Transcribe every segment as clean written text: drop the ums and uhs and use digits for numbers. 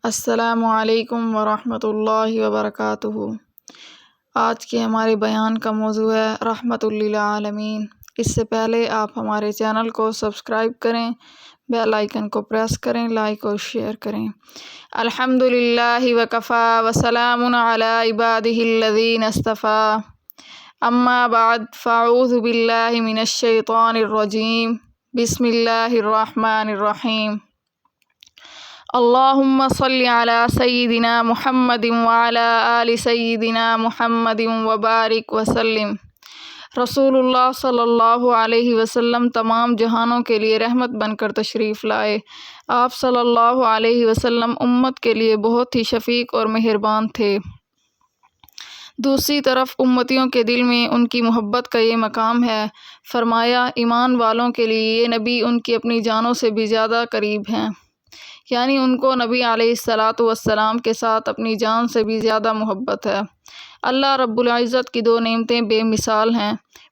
السلام علیکم ورحمۃ اللہ وبرکاتہ۔ آج کے ہمارے بیان کا موضوع ہے رحمت للعالمین۔ اس سے پہلے آپ ہمارے چینل کو سبسکرائب کریں، بیل آئیکن کو پریس کریں، لائک اور شیئر کریں۔ الحمد للہ وکفی وسلام علی عبادہ الذین اصطفی، اما بعد فاعوذ باللہ من الشیطان الرجیم، بسم اللہ الرحمن الرحیم۔ اللہم صلی علی سیدنا محمد وعلی آل سیدنا محمد وبارک وسلم۔ رسول اللہ صلی اللہ علیہ وسلم تمام جہانوں کے لیے رحمت بن کر تشریف لائے۔ آپ صلی اللہ علیہ وسلم امت کے لیے بہت ہی شفیق اور مہربان تھے۔ دوسری طرف امتیوں کے دل میں ان کی محبت کا یہ مقام ہے۔ فرمایا ایمان والوں کے لیے یہ نبی ان کی اپنی جانوں سے بھی زیادہ قریب ہیں، یعنی ان کو نبی علیہ الصلاۃ والسلام کے ساتھ اپنی جان سے بھی زیادہ محبت ہے۔ اللہ رب العزت کی دو نعمتیں بے مثال ہیں۔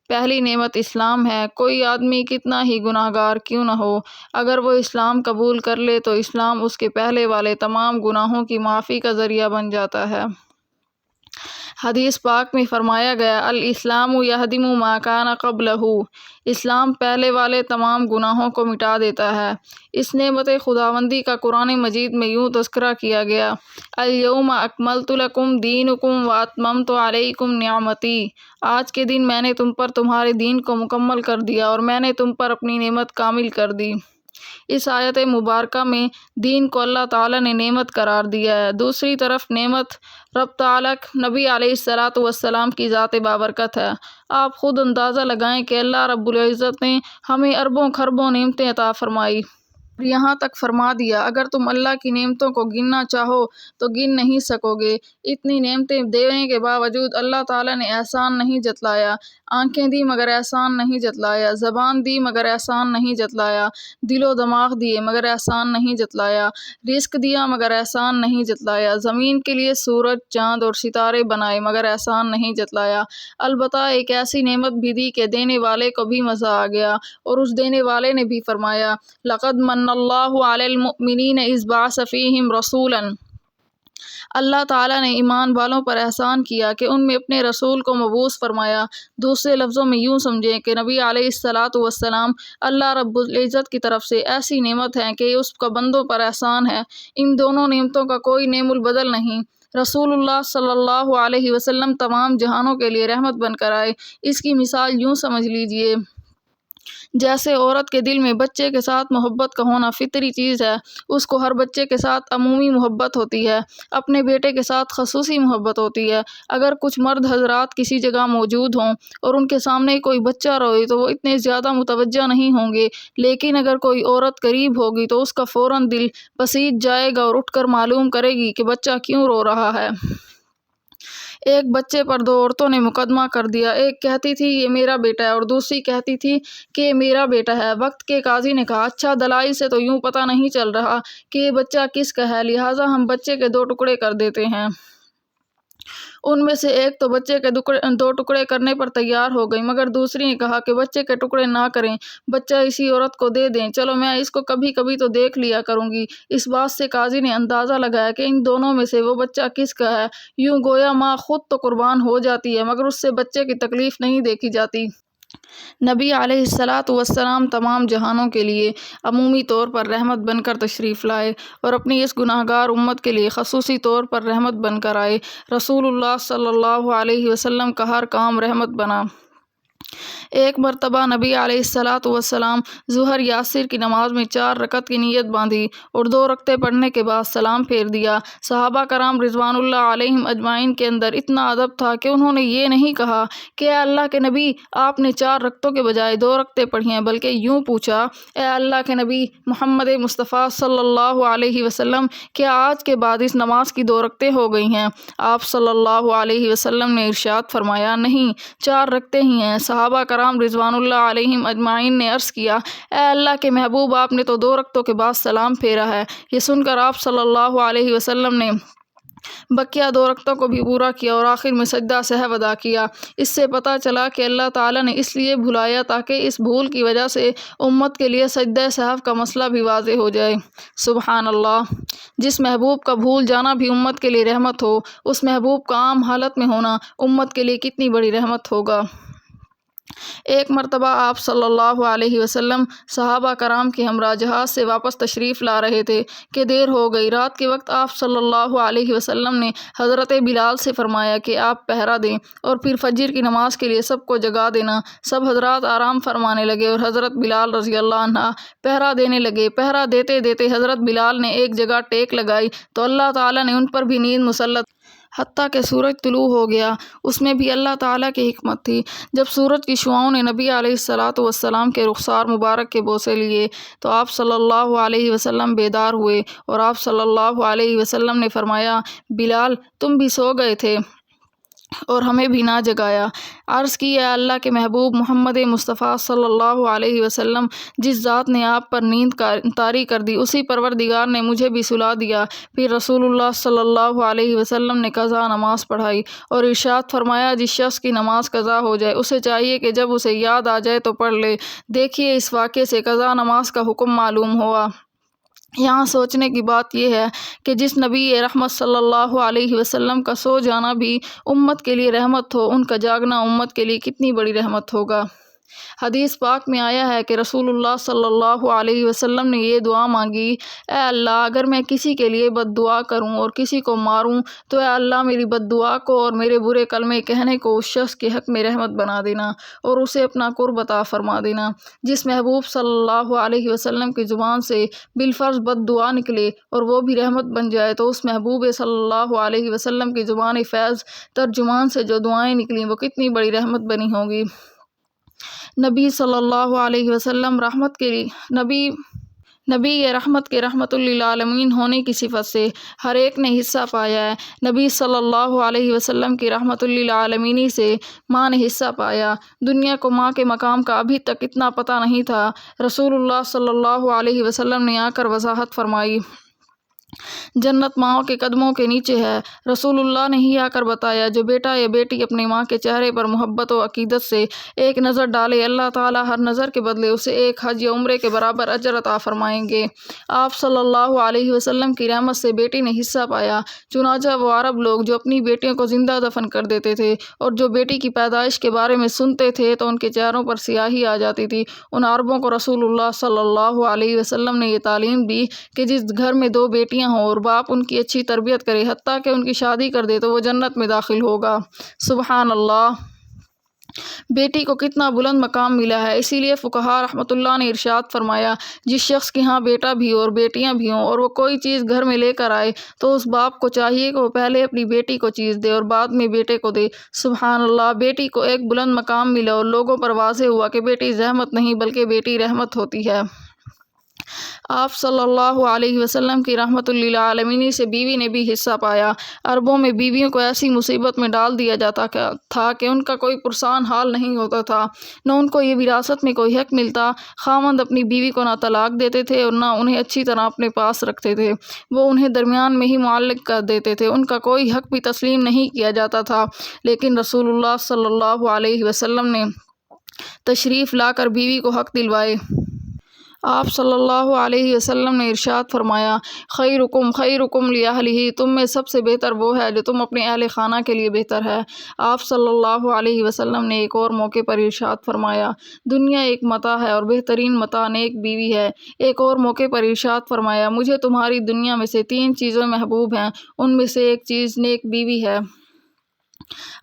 پہلی نعمت اسلام ہے۔ کوئی آدمی کتنا ہی گناہ گار کیوں نہ ہو، اگر وہ اسلام قبول کر لے تو اسلام اس کے پہلے والے تمام گناہوں کی معافی کا ذریعہ بن جاتا ہے۔ حدیث پاک میں فرمایا گیا الاسلام یہدم ما کان قبلہ، اسلام پہلے والے تمام گناہوں کو مٹا دیتا ہے۔ اس نعمت خداوندی کا قرآن مجید میں یوں تذکرہ کیا گیا الیوم اکملت لکم دینکم واتممت علیکم نعمتی، آج کے دن میں نے تم پر تمہارے دین کو مکمل کر دیا اور میں نے تم پر اپنی نعمت کامل کر دی۔ اس آیت مبارکہ میں دین کو اللہ تعالیٰ نے نعمت قرار دیا ہے۔ دوسری طرف نعمت رب تعلق نبی علیہ الصلاۃ والسلام کی ذات بابرکت ہے۔ آپ خود اندازہ لگائیں کہ اللہ رب العزت نے ہمیں اربوں خربوں نعمتیں عطا فرمائی، اور یہاں تک فرما دیا اگر تم اللہ کی نعمتوں کو گننا چاہو تو گن نہیں سکو گے۔ اتنی نعمتیں دینے کے باوجود اللہ تعالیٰ نے احسان نہیں جتلایا۔ آنکھیں دی مگر احسان نہیں جتلایا، زبان دی مگر احسان نہیں جتلایا، دل و دماغ دیے مگر احسان نہیں جتلایا، رزق دیا مگر احسان نہیں جتلایا، زمین کے لیے سورج چاند اور ستارے بنائے مگر احسان نہیں جتلایا۔ البتہ ایک ایسی نعمت بھی دی کہ دینے والے کو بھی مزہ آ گیا، اور اس دینے والے نے بھی فرمایا لقد من اللہ علی المؤمنین اذ بعث فیہم رسولا، اللہ تعالیٰ نے ایمان والوں پر احسان کیا کہ ان میں اپنے رسول کو مبعوث فرمایا۔ دوسرے لفظوں میں یوں سمجھیں کہ نبی علیہ الصلاۃ والسلام اللہ رب العزت کی طرف سے ایسی نعمت ہیں کہ اس کا بندوں پر احسان ہے۔ ان دونوں نعمتوں کا کوئی نعم البدل نہیں۔ رسول اللہ صلی اللہ علیہ وسلم تمام جہانوں کے لیے رحمت بن کر آئے۔ اس کی مثال یوں سمجھ لیجئے جیسے عورت کے دل میں بچے کے ساتھ محبت کا ہونا فطری چیز ہے، اس کو ہر بچے کے ساتھ عمومی محبت ہوتی ہے، اپنے بیٹے کے ساتھ خصوصی محبت ہوتی ہے۔ اگر کچھ مرد حضرات کسی جگہ موجود ہوں اور ان کے سامنے کوئی بچہ روئے تو وہ اتنے زیادہ متوجہ نہیں ہوں گے، لیکن اگر کوئی عورت قریب ہوگی تو اس کا فوراً دل پسیج جائے گا اور اٹھ کر معلوم کرے گی کہ بچہ کیوں رو رہا ہے۔ ایک بچے پر دو عورتوں نے مقدمہ کر دیا، ایک کہتی تھی یہ میرا بیٹا ہے اور دوسری کہتی تھی کہ یہ میرا بیٹا ہے۔ وقت کے قاضی نے کہا اچھا دلائل سے تو یوں پتہ نہیں چل رہا کہ یہ بچہ کس کا ہے، لہٰذا ہم بچے کے دو ٹکڑے کر دیتے ہیں۔ ان میں سے ایک تو بچے کے دو ٹکڑے کرنے پر تیار ہو گئی، مگر دوسری نے کہا کہ بچے کے ٹکڑے نہ کریں، بچہ اسی عورت کو دے دیں، چلو میں اس کو کبھی کبھی تو دیکھ لیا کروں گی۔ اس بات سے قاضی نے اندازہ لگایا کہ ان دونوں میں سے وہ بچہ کس کا ہے۔ یوں گویا ماں خود تو قربان ہو جاتی ہے مگر اس سے بچے کی تکلیف نہیں دیکھی جاتی۔ نبی علیہ الصلاۃ والسلام تمام جہانوں کے لیے عمومی طور پر رحمت بن کر تشریف لائے اور اپنی اس گناہ گار امت کے لیے خصوصی طور پر رحمت بن کر آئے۔ رسول اللہ صلی اللہ علیہ وسلم کا ہر کام رحمت بنا۔ ایک مرتبہ نبی علیہ الصلاۃ والسلام ظہر یا عصر کی نماز میں 4 رکعت کی نیت باندھی اور 2 رکعتیں پڑھنے کے بعد سلام پھیر دیا۔ صحابہ کرام رضوان اللہ علیہم اجمعین کے اندر اتنا ادب تھا کہ انہوں نے یہ نہیں کہا کہ اے اللہ کے نبی آپ نے 4 رکعتوں کے بجائے 2 رکعتیں پڑھی ہیں، بلکہ یوں پوچھا اے اللہ کے نبی محمد مصطفیٰ صلی اللہ علیہ وسلم کیا آج کے بعد اس نماز کی 2 رکعتیں ہو گئی ہیں؟ آپ صلی اللہ علیہ وسلم نے ارشاد فرمایا نہیں، 4 رکعتیں ہی ہیں۔ صحابہ کرام رضوان اللہ علیہم اجمعین نے عرض کیا اے اللہ کے محبوب آپ نے تو 2 رکعتوں کے بعد سلام پھیرا ہے۔ یہ سن کر آپ صلی اللہ علیہ وسلم نے بقیہ 2 رکعتوں کو بھی پورا کیا اور آخر میں سجدہ سہو ادا کیا۔ اس سے پتہ چلا کہ اللہ تعالیٰ نے اس لیے بھلایا تاکہ اس بھول کی وجہ سے امت کے لیے سجدہ سہو کا مسئلہ بھی واضح ہو جائے۔ سبحان اللہ! جس محبوب کا بھول جانا بھی امت کے لیے رحمت ہو، اس محبوب کا عام حالت میں ہونا امت کے لیے کتنی بڑی رحمت ہوگا۔ ایک مرتبہ آپ صلی اللہ علیہ وسلم صحابہ کرام کے ہمراہ جہاز سے واپس تشریف لا رہے تھے کہ دیر ہو گئی۔ رات کے وقت آپ صلی اللہ علیہ وسلم نے حضرت بلال سے فرمایا کہ آپ پہرا دیں اور پھر فجر کی نماز کے لیے سب کو جگا دینا۔ سب حضرات آرام فرمانے لگے اور حضرت بلال رضی اللہ عنہ پہرا دینے لگے۔ پہرا دیتے دیتے حضرت بلال نے ایک جگہ ٹیک لگائی تو اللہ تعالیٰ نے ان پر بھی نیند مسلط حتیٰ کہ سورج طلوع ہو گیا۔ اس میں بھی اللہ تعالیٰ کی حکمت تھی۔ جب سورج کی شعاؤں نے نبی علیہ الصلاۃ والسلام کے رخسار مبارک کے بوسے لیے تو آپ صلی اللہ علیہ وسلم بیدار ہوئے اور آپ صلی اللہ علیہ وسلم نے فرمایا، بلال تم بھی سو گئے تھے اور ہمیں بھی نہ جگایا۔ عرض کی، اے اللہ کے محبوب محمد مصطفیٰ صلی اللہ علیہ وسلم، جس ذات نے آپ پر نیند طاری کر دی اسی پروردگار نے مجھے بھی سلا دیا۔ پھر رسول اللہ صلی اللہ علیہ وسلم نے قضا نماز پڑھائی اور ارشاد فرمایا، جس شخص کی نماز قضا ہو جائے اسے چاہیے کہ جب اسے یاد آ جائے تو پڑھ لے۔ دیکھیے، اس واقعے سے قضا نماز کا حکم معلوم ہوا۔ یہاں سوچنے کی بات یہ ہے کہ جس نبی رحمت صلی اللہ علیہ وسلم کا سو جانا بھی امت کے لیے رحمت ہو، ان کا جاگنا امت کے لیے کتنی بڑی رحمت ہوگا۔ حدیث پاک میں آیا ہے کہ رسول اللہ صلی اللہ علیہ وسلم نے یہ دعا مانگی، اے اللہ اگر میں کسی کے لیے بد دعا کروں اور کسی کو ماروں تو اے اللہ میری بد دعا کو اور میرے برے کلمے کہنے کو اس شخص کے حق میں رحمت بنا دینا اور اسے اپنا قرب عطا فرما دینا۔ جس محبوب صلی اللہ علیہ وسلم کی زبان سے بالفرض بد دعا نکلے اور وہ بھی رحمت بن جائے تو اس محبوب صلی اللہ علیہ وسلم کی زبان فیض ترجمان سے جو دعائیں نکلیں وہ کتنی بڑی رحمت بنی ہوں گی۔ نبی صلی اللہ علیہ وسلم نبی یہ رحمت کے رحمت للعالمین ہونے کی صفت سے ہر ایک نے حصہ پایا ہے۔ نبی صلی اللہ علیہ وسلم کی رحمت للعالمینی سے ماں نے حصہ پایا۔ دنیا کو ماں کے مقام کا ابھی تک اتنا پتہ نہیں تھا۔ رسول اللہ صلی اللہ علیہ وسلم نے آ کر وضاحت فرمائی، جنت ماؤں کے قدموں کے نیچے ہے۔ رسول اللہ نے ہی آ کر بتایا، جو بیٹا یا بیٹی اپنی ماں کے چہرے پر محبت و عقیدت سے ایک نظر ڈالے، اللہ تعالیٰ ہر نظر کے بدلے اسے ایک حج یا عمرے کے برابر اجر عطا فرمائیں گے۔ آپ صلی اللہ علیہ وسلم کی رحمت سے بیٹی نے حصہ پایا۔ چنانچہ وہ عرب لوگ جو اپنی بیٹیوں کو زندہ دفن کر دیتے تھے اور جو بیٹی کی پیدائش کے بارے میں سنتے تھے تو ان کے چہروں پر سیاہی آ جاتی تھی، ان عربوں کو رسول اللہ صلی اللہ علیہ وسلم نے یہ تعلیم دی کہ جس گھر میں 2 بیٹیاں ہوں اور باپ ان کی اچھی تربیت کرے حتیٰ کہ ان کی شادی کر دے تو وہ جنت میں داخل ہوگا۔ سبحان اللہ! بیٹی کو کتنا بلند مقام ملا ہے۔ اسی لیے فقہا رحمۃ اللہ نے ارشاد فرمایا، جس شخص کے ہاں بیٹا بھی ہو اور بیٹیاں بھی ہوں اور وہ کوئی چیز گھر میں لے کر آئے تو اس باپ کو چاہیے کہ وہ پہلے اپنی بیٹی کو چیز دے اور بعد میں بیٹے کو دے۔ سبحان اللہ! بیٹی کو ایک بلند مقام ملا اور لوگوں پر واضح ہوا کہ بیٹی زحمت نہیں بلکہ بیٹی رحمت ہوتی ہے۔ آپ صلی اللہ علیہ وسلم کی رحمت للعالمین سے بیوی نے بھی حصہ پایا۔ عربوں میں بیویوں کو ایسی مصیبت میں ڈال دیا جاتا تھا کہ ان کا کوئی پرسان حال نہیں ہوتا تھا، نہ ان کو یہ وراثت میں کوئی حق ملتا۔ خاوند اپنی بیوی کو نہ طلاق دیتے تھے اور نہ انہیں اچھی طرح اپنے پاس رکھتے تھے، وہ انہیں درمیان میں ہی معلق کر دیتے تھے، ان کا کوئی حق بھی تسلیم نہیں کیا جاتا تھا۔ لیکن رسول اللہ صلی اللہ علیہ وسلم نے تشریف لا کر بیوی کو حق دلوائے۔ آپ صلی اللہ علیہ وسلم نے ارشاد فرمایا، خیرکم خیرکم لأہلہ، تم میں سب سے بہتر وہ ہے جو تم اپنے اہل خانہ کے لیے بہتر ہے۔ آپ صلی اللہ علیہ وسلم نے ایک اور موقع پر ارشاد فرمایا، دنیا ایک متاع ہے اور بہترین متاع نیک بیوی ہے۔ ایک اور موقع پر ارشاد فرمایا، مجھے تمہاری دنیا میں سے 3 چیزیں محبوب ہیں، ان میں سے ایک چیز نیک بیوی ہے۔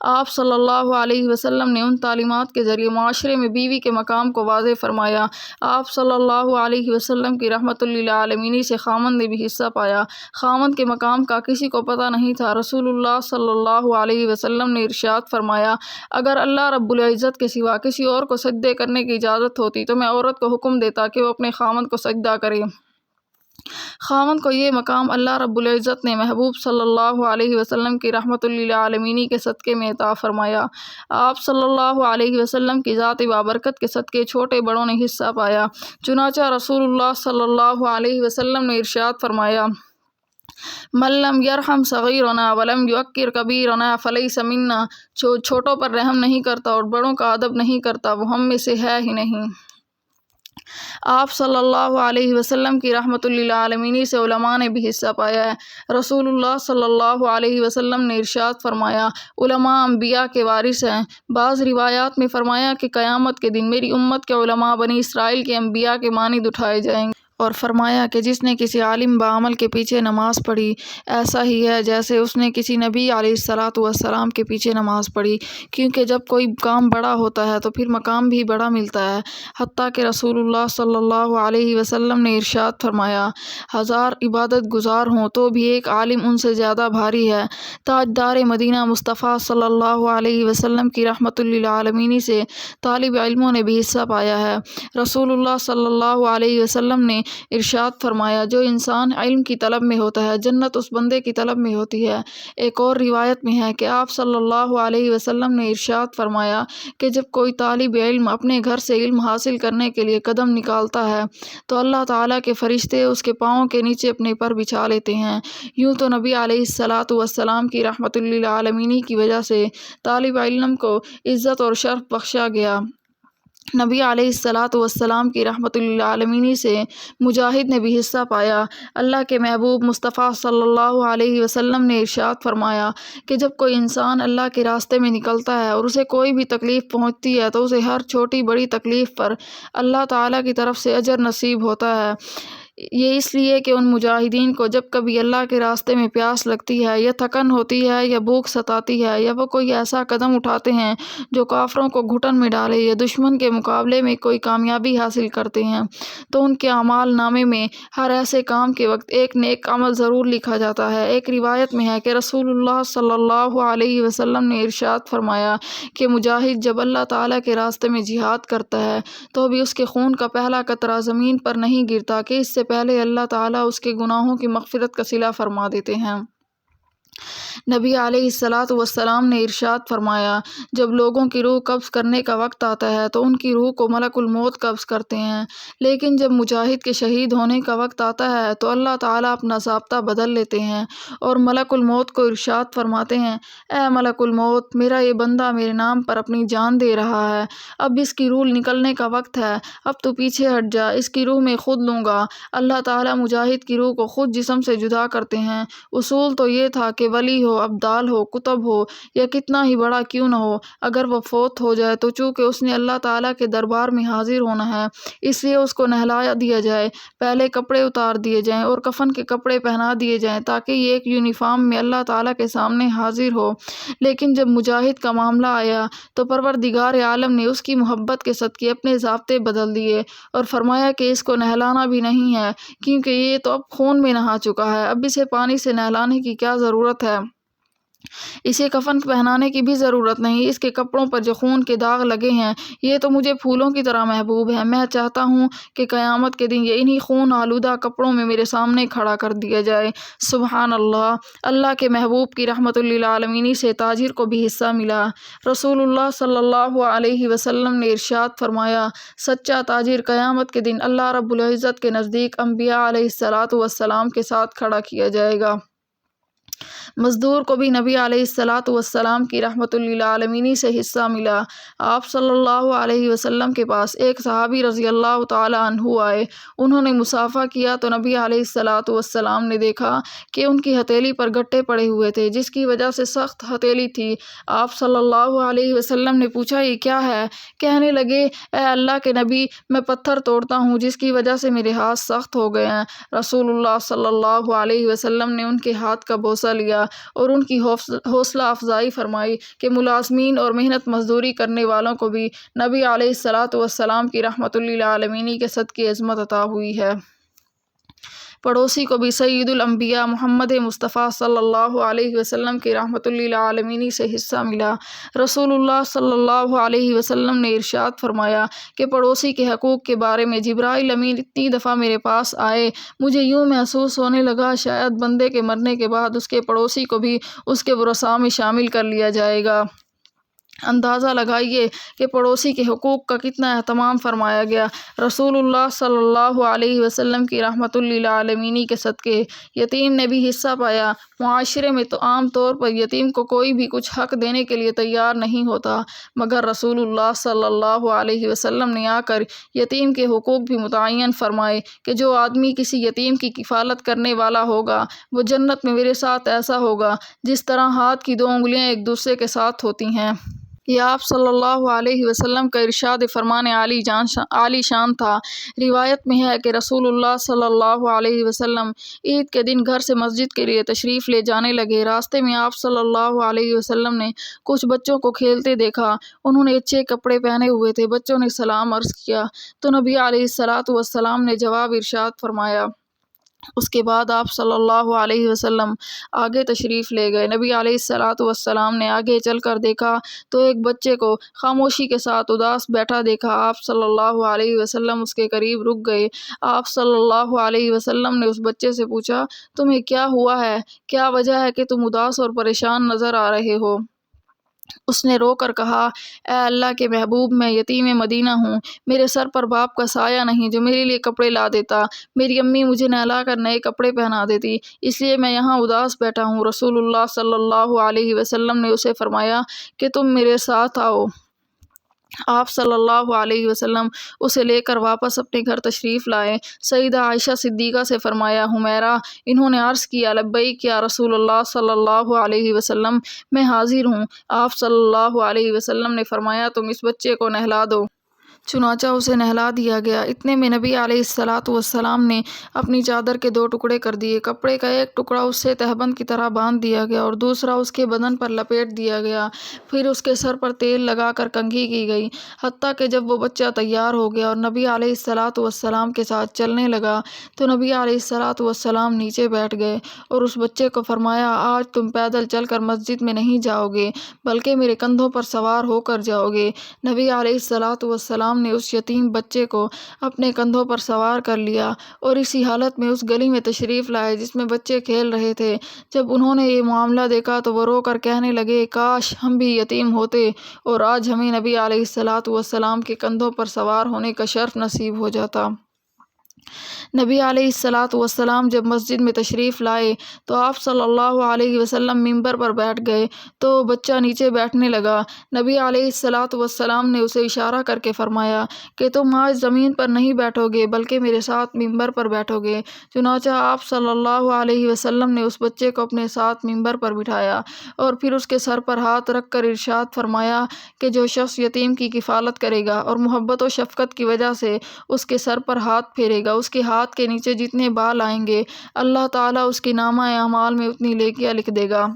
آپ صلی اللہ علیہ وسلم نے ان تعلیمات کے ذریعے معاشرے میں بیوی کے مقام کو واضح فرمایا۔ آپ صلی اللہ علیہ وسلم کی رحمت للعالمین سے خاوند نے بھی حصہ پایا۔ خاوند کے مقام کا کسی کو پتہ نہیں تھا۔ رسول اللہ صلی اللہ علیہ وسلم نے ارشاد فرمایا، اگر اللہ رب العزت کے سوا کسی اور کو سجدے کرنے کی اجازت ہوتی تو میں عورت کو حکم دیتا کہ وہ اپنے خاوند کو سجدہ کرے۔ خاوند کو یہ مقام اللہ رب العزت نے محبوب صلی اللہ علیہ وسلم کی رحمت للعالمین کے صدقے میں عطا فرمایا۔ آپ صلی اللہ علیہ وسلم کی ذات بابرکت کے صدقے چھوٹے بڑوں نے حصہ پایا۔ چنانچہ رسول اللہ صلی اللہ علیہ وسلم نے ارشاد فرمایا، من لم یرحم صغیرنا ولم یوقر کبیرنا فلیس منا، جو چھوٹوں پر رحم نہیں کرتا اور بڑوں کا ادب نہیں کرتا وہ ہم میں سے ہے ہی نہیں۔ آپ صلی اللہ علیہ وسلم کی رحمت للعالمین سے علماء نے بھی حصہ پایا ہے۔ رسول اللہ صلی اللہ علیہ وسلم نے ارشاد فرمایا، علماء انبیاء کے وارث ہیں۔ بعض روایات میں فرمایا کہ قیامت کے دن میری امت کے علماء بنی اسرائیل کے انبیاء کے مانند اٹھائے جائیں گے، اور فرمایا کہ جس نے کسی عالم بعمل کے پیچھے نماز پڑھی ایسا ہی ہے جیسے اس نے کسی نبی علیہ الصلاۃ والسلام کے پیچھے نماز پڑھی، کیونکہ جب کوئی کام بڑا ہوتا ہے تو پھر مقام بھی بڑا ملتا ہے۔ حتیٰ کہ رسول اللہ صلی اللہ علیہ وسلم نے ارشاد فرمایا، 1000 عبادت گزار ہوں تو بھی ایک عالم ان سے زیادہ بھاری ہے۔ تاجدار مدینہ مصطفیٰ صلی اللہ علیہ وسلم کی رحمت للعالمین سے طالب علموں نے بھی حصہ پایا ہے۔ رسول اللہ صلی اللہ علیہ وسلم نے ارشاد فرمایا، جو انسان علم کی طلب میں ہوتا ہے جنت اس بندے کی طلب میں ہوتی ہے۔ ایک اور روایت میں ہے کہ آپ صلی اللہ علیہ وسلم نے ارشاد فرمایا کہ جب کوئی طالب علم اپنے گھر سے علم حاصل کرنے کے لیے قدم نکالتا ہے تو اللہ تعالیٰ کے فرشتے اس کے پاؤں کے نیچے اپنے پر بچھا لیتے ہیں۔ یوں تو نبی علیہ الصلاۃ والسلام کی رحمت للعالمین کی وجہ سے طالب علم کو عزت اور شرف بخشا گیا۔ نبی علیہ الصلاۃ والسلام کی رحمت للعالمین سے مجاہد نے بھی حصہ پایا۔ اللہ کے محبوب مصطفیٰ صلی اللہ علیہ وسلم نے ارشاد فرمایا کہ جب کوئی انسان اللہ کے راستے میں نکلتا ہے اور اسے کوئی بھی تکلیف پہنچتی ہے تو اسے ہر چھوٹی بڑی تکلیف پر اللہ تعالیٰ کی طرف سے اجر نصیب ہوتا ہے۔ یہ اس لیے کہ ان مجاہدین کو جب کبھی اللہ کے راستے میں پیاس لگتی ہے یا تھکن ہوتی ہے یا بھوک ستاتی ہے یا وہ کوئی ایسا قدم اٹھاتے ہیں جو کافروں کو گھٹن میں ڈالے یا دشمن کے مقابلے میں کوئی کامیابی حاصل کرتے ہیں تو ان کے اعمال نامے میں ہر ایسے کام کے وقت ایک نیک عمل ضرور لکھا جاتا ہے۔ ایک روایت میں ہے کہ رسول اللہ صلی اللہ علیہ وسلم نے ارشاد فرمایا کہ مجاہد جب اللہ تعالیٰ کے راستے میں جہاد کرتا ہے تو بھی اس کے خون کا پہلا قطرہ زمین پر نہیں گرتا کہ اس سے پہلے اللہ تعالیٰ اس کے گناہوں کی مغفرت کا صلہ فرما دیتے ہیں۔ نبی علیہ الصلاۃ والسلام نے ارشاد فرمایا، جب لوگوں کی روح قبض کرنے کا وقت آتا ہے تو ان کی روح کو ملک الموت قبض کرتے ہیں، لیکن جب مجاہد کے شہید ہونے کا وقت آتا ہے تو اللہ تعالیٰ اپنا ضابطہ بدل لیتے ہیں اور ملک الموت کو ارشاد فرماتے ہیں، اے ملک الموت، میرا یہ بندہ میرے نام پر اپنی جان دے رہا ہے، اب اس کی روح نکلنے کا وقت ہے، اب تو پیچھے ہٹ جا، اس کی روح میں خود لوں گا۔ اللہ تعالیٰ مجاہد کی روح کو خود جسم سے جدا کرتے ہیں۔ اصول تو یہ تھا کہ ولی ہو، ابدال ہو، کتب ہو یا کتنا ہی بڑا کیوں نہ ہو، اگر وہ فوت ہو جائے تو چونکہ اس نے اللہ تعالیٰ کے دربار میں حاضر ہونا ہے اس لیے اس کو نہلا دیا جائے، پہلے کپڑے اتار دیے جائیں اور کفن کے کپڑے پہنا دیے جائیں تاکہ یہ ایک یونیفارم میں اللہ تعالیٰ کے سامنے حاضر ہو۔ لیکن جب مجاہد کا معاملہ آیا تو پروردگار عالم نے اس کی محبت کے صدقے اپنے ضابطے بدل دیے اور فرمایا کہ اس کو نہلانا بھی نہیں ہے کیونکہ یہ تو اب خون میں نہا چکا ہے، اب اسے پانی سے نہلانے کی کیا ضرورت ہے، اسے کفن پہنانے کی بھی ضرورت نہیں، اس کے کپڑوں پر جو خون کے داغ لگے ہیں یہ تو مجھے پھولوں کی طرح محبوب ہے، میں چاہتا ہوں کہ قیامت کے دن یہ انہی خون آلودہ کپڑوں میں میرے سامنے کھڑا کر دیا جائے۔ سبحان اللہ۔ اللہ کے محبوب کی رحمت للعالمین سے تاجر کو بھی حصہ ملا۔ رسول اللہ صلی اللہ علیہ وسلم نے ارشاد فرمایا، سچا تاجر قیامت کے دن اللہ رب العزت کے نزدیک انبیاء علیہ الصلاۃ والسلام کے ساتھ کھڑا کیا جائے گا۔ مزدور کو بھی نبی علیہ الصلاۃ والسلام کی رحمت للعالمین سے حصہ ملا۔ آپ صلی اللہ علیہ وسلم کے پاس ایک صحابی رضی اللہ تعالیٰ عنہ آئے، انہوں نے مصافحہ کیا تو نبی علیہ الصلاۃ والسلام نے دیکھا کہ ان کی ہتھیلی پر گٹھے پڑے ہوئے تھے جس کی وجہ سے سخت ہتھیلی تھی۔ آپ صلی اللہ علیہ وسلم نے پوچھا، یہ کیا ہے؟ کہنے لگے، اے اللہ کے نبی، میں پتھر توڑتا ہوں جس کی وجہ سے میرے ہاتھ سخت ہو گئے ہیں۔ رسول اللہ صلی اللہ علیہ وسلم نے ان کے ہاتھ کا بوسہ لیا اور ان کی حوصلہ افزائی فرمائی کہ ملازمین اور محنت مزدوری کرنے والوں کو بھی نبی علیہ الصلاۃ والسلام کی رحمت للعالمین کے صدقے عظمت عطا ہوئی ہے۔ پڑوسی کو بھی سید الانبیاء محمد مصطفیٰ صلی اللہ علیہ وسلم کی رحمت للعالمین سے حصہ ملا۔ رسول اللہ صلی اللہ علیہ وسلم نے ارشاد فرمایا کہ پڑوسی کے حقوق کے بارے میں جبرائیل امین اتنی دفعہ میرے پاس آئے، مجھے یوں محسوس ہونے لگا شاید بندے کے مرنے کے بعد اس کے پڑوسی کو بھی اس کے ورثاء میں شامل کر لیا جائے گا۔ اندازہ لگائیے کہ پڑوسی کے حقوق کا کتنا اہتمام فرمایا گیا۔ رسول اللہ صلی اللہ علیہ وسلم کی رحمت للعالمین کے صدقے یتیم نے بھی حصہ پایا۔ معاشرے میں تو عام طور پر یتیم کو کوئی بھی کچھ حق دینے کے لیے تیار نہیں ہوتا، مگر رسول اللہ صلی اللہ علیہ وسلم نے آ کر یتیم کے حقوق بھی متعین فرمائے کہ جو آدمی کسی یتیم کی کفالت کرنے والا ہوگا وہ جنت میں میرے ساتھ ایسا ہوگا جس طرح ہاتھ کی دو انگلیاں ایک دوسرے کے ساتھ ہوتی ہیں۔ یہ آپ صلی اللہ علیہ وسلم کا ارشاد فرمان عالی شان تھا۔ روایت میں ہے کہ رسول اللہ صلی اللہ علیہ وسلم عید کے دن گھر سے مسجد کے لیے تشریف لے جانے لگے۔ راستے میں آپ صلی اللہ علیہ وسلم نے کچھ بچوں کو کھیلتے دیکھا۔ انہوں نے اچھے کپڑے پہنے ہوئے تھے۔ بچوں نے سلام عرض کیا تو نبی علیہ الصلوۃ والسلام نے جواب ارشاد فرمایا۔ اس کے بعد آپ صلی اللہ علیہ وسلم آگے تشریف لے گئے۔ نبی علیہ الصلوۃ والسلام نے آگے چل کر دیکھا تو ایک بچے کو خاموشی کے ساتھ اداس بیٹھا دیکھا۔ آپ صلی اللہ علیہ وسلم اس کے قریب رک گئے۔ آپ صلی اللہ علیہ وسلم نے اس بچے سے پوچھا، تمہیں کیا ہوا ہے؟ کیا وجہ ہے کہ تم اداس اور پریشان نظر آ رہے ہو؟ اس نے رو کر کہا، اے اللہ کے محبوب، میں یتیم مدینہ ہوں۔ میرے سر پر باپ کا سایہ نہیں جو میرے لیے کپڑے لا دیتا۔ میری امی مجھے نہلا کر نئے کپڑے پہنا دیتی، اس لیے میں یہاں اداس بیٹھا ہوں۔ رسول اللہ صلی اللہ علیہ وسلم نے اسے فرمایا کہ تم میرے ساتھ آؤ۔ آپ صلی اللہ علیہ وسلم اسے لے کر واپس اپنے گھر تشریف لائے۔ سیدہ عائشہ صدیقہ سے فرمایا، حمیرہ، انہوں نے عرض کیا، لبیک یا رسول اللہ صلی اللہ علیہ وسلم، میں حاضر ہوں۔ آپ صلی اللہ علیہ وسلم نے فرمایا، تم اس بچے کو نہلا دو۔ چنانچہ اسے نہلا دیا گیا۔ اتنے میں نبی علیہ الصلوۃ والسلام نے اپنی چادر کے 2 ٹکڑے کر دیے۔ کپڑے کا ایک ٹکڑا اس سے تہبند کی طرح باندھ دیا گیا اور دوسرا اس کے بدن پر لپیٹ دیا گیا۔ پھر اس کے سر پر تیل لگا کر کنگھی کی گئی، حتیٰ کہ جب وہ بچہ تیار ہو گیا اور نبی علیہ الصلوۃ والسلام کے ساتھ چلنے لگا تو نبی علیہ الصلوۃ والسلام نیچے بیٹھ گئے اور اس بچے کو فرمایا، آج تم پیدل چل کر مسجد میں نہیں جاؤ گے بلکہ میرے کندھوں پر سوار ہو کر جاؤ گے۔ نبی علیہ الصلوۃ والسلام نے اس یتیم بچے کو اپنے کندھوں پر سوار کر لیا اور اسی حالت میں اس گلی میں تشریف لائے جس میں بچے کھیل رہے تھے۔ جب انہوں نے یہ معاملہ دیکھا تو وہ رو کر کہنے لگے، کاش ہم بھی یتیم ہوتے اور آج ہمیں نبی علیہ الصلوۃ والسلام کے کندھوں پر سوار ہونے کا شرف نصیب ہو جاتا۔ نبی علیہ الصلوۃ والسلام جب مسجد میں تشریف لائے تو آپ صلی اللہ علیہ وسلم ممبر پر بیٹھ گئے تو بچہ نیچے بیٹھنے لگا۔ نبی علیہ الصلوۃ والسلام نے اسے اشارہ کر کے فرمایا کہ تم آج زمین پر نہیں بیٹھو گے بلکہ میرے ساتھ ممبر پر بیٹھو گے۔ چنانچہ آپ صلی اللہ علیہ وسلم نے اس بچے کو اپنے ساتھ ممبر پر بٹھایا اور پھر اس کے سر پر ہاتھ رکھ کر ارشاد فرمایا کہ جو شخص یتیم کی کفالت کرے گا اور محبت و شفقت کی وجہ سے اس کے سر پر ہاتھ پھیرے گا، اس کے ہاتھ کے نیچے جتنے بال آئیں گے اللہ تعالیٰ اس کے نامہ اعمال میں اتنی نیکیاں لکھ دے گا۔